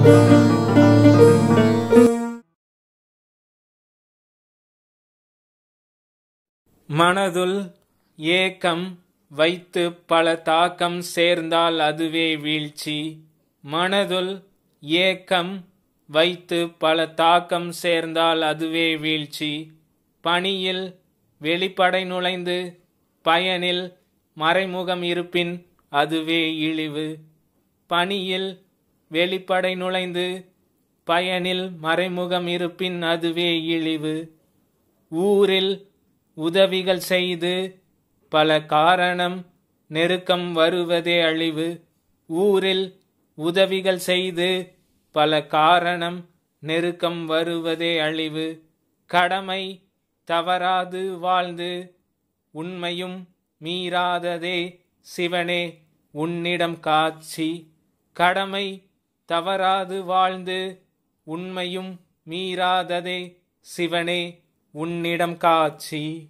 மனதுள் ஏக்கம் வைத்து பல தாக்கம் சேர்ந்தால் அதுவே வீழ்ச்சி. மனதுள் ஏக்கம் வைத்து பல தாக்கம் சேர்ந்தால் அதுவே வீழ்ச்சி. பணியில் வெளிப்படை நுழைந்து பயனில் மறைமுகம் இருப்பின் அதுவே இழிவு. பணியில் வெளிப்படை நுழைந்து பயனில் மறைமுகம் இருப்பின் அதுவே இழிவு. ஊரில் உதவிகள் செய்து பல காரணம் நெருக்கம் வருவதே அழிவு. ஊரில் உதவிகள் செய்து பல காரணம் நெருக்கம் வருவதே அழிவு. கடமை தவறாது வாழ்ந்து உண்மையும் மீறாததே சிவனே உன்னிடம் காட்சி. கடமை தவறாது வாழ்ந்து உண்மையும் மீறாததே சிவனே உன்னிடம் காட்சி.